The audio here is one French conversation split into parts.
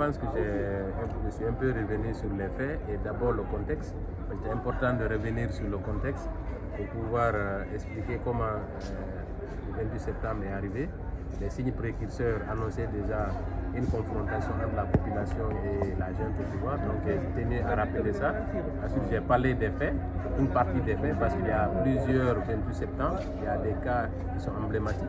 Je pense que je suis un peu revenu sur les faits et d'abord le contexte. C'est important de revenir sur le contexte pour pouvoir expliquer comment le 28 septembre est arrivé. Les signes précurseurs annonçaient déjà une confrontation entre la population et la junte au pouvoir. Donc j'ai tenu à rappeler ça. Ensuite j'ai parlé des faits, une partie des faits, parce qu'il y a plusieurs 28 septembre, il y a des cas qui sont emblématiques.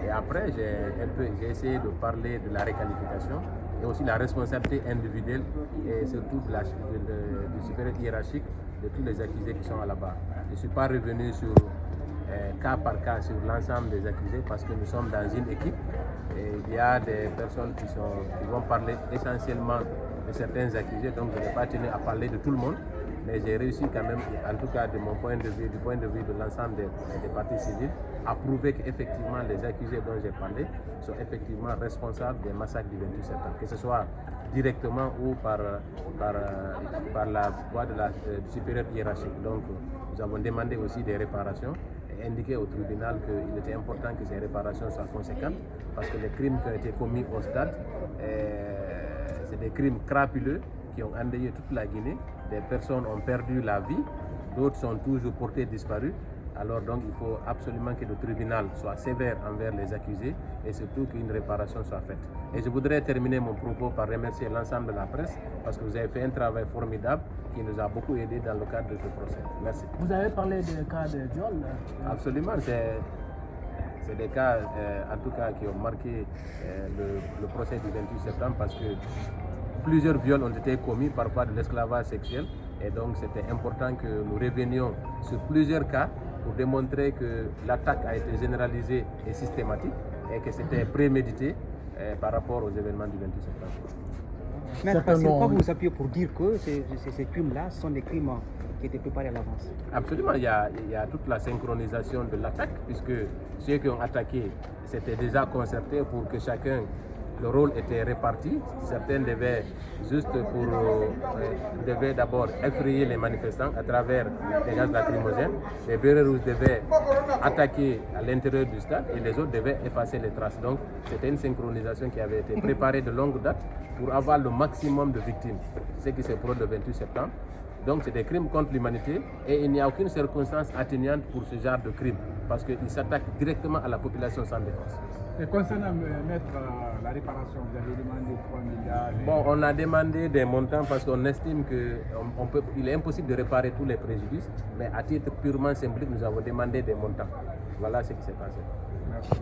Et après j'ai essayé de parler de la réqualification et aussi la responsabilité individuelle et surtout du supérieur hiérarchique de tous les accusés qui sont à la barre. Je ne suis pas revenu sur cas par cas sur l'ensemble des accusés parce que nous sommes dans une équipe et il y a des personnes qui vont parler essentiellement de certains accusés, donc je n'ai pas tenu à parler de tout le monde, mais j'ai réussi quand même, en tout cas de mon point de vue, du point de vue de l'ensemble des parties civiles, à prouver qu'effectivement les accusés dont j'ai parlé sont effectivement responsables des massacres du 28 septembre, que ce soit directement ou par la voie du supérieur hiérarchique. Donc nous avons demandé aussi des réparations et indiqué au tribunal qu'il était important que ces réparations soient conséquentes parce que les crimes qui ont été commis au stade, c'est des crimes crapuleux qui ont endeuillé toute la Guinée. Des personnes ont perdu la vie, d'autres sont toujours portées disparues. Alors donc il faut absolument que le tribunal soit sévère envers les accusés et surtout qu'une réparation soit faite. Et je voudrais terminer mon propos par remercier l'ensemble de la presse parce que vous avez fait un travail formidable qui nous a beaucoup aidé dans le cadre de ce procès. Merci. Vous avez parlé des cas de viol? Absolument, c'est des cas en tout cas qui ont marqué le procès du 28 septembre parce que plusieurs viols ont été commis, parfois de l'esclavage sexuel, et donc c'était important que nous revenions sur plusieurs cas pour démontrer que l'attaque a été généralisée et systématique et que c'était prémédité par rapport aux événements du 28 septembre. Mais sur quoi vous vous appuyez pour dire que ces crimes-là sont des crimes qui étaient préparés à l'avance? Absolument, il y a toute la synchronisation de l'attaque, puisque ceux qui ont attaqué, c'était déjà concerté pour que chacun, le rôle était réparti. Certains devaient devaient d'abord effrayer les manifestants à travers les gaz lacrymogènes. Les bérets rouges devaient attaquer à l'intérieur du stade et les autres devaient effacer les traces. Donc c'était une synchronisation qui avait été préparée de longue date pour avoir le maximum de victimes. Ce qui s'est produit le 28 septembre. Donc c'est des crimes contre l'humanité et il n'y a aucune circonstance atténuante pour ce genre de crime parce qu'ils s'attaquent directement à la population sans défense. Et concernant mettre la réparation, vous avez demandé 3 milliards. Bon, on a demandé des montants parce qu'on estime qu'il est impossible de réparer tous les préjudices, mais à titre purement symbolique, nous avons demandé des montants. Voilà ce qui s'est passé. Merci.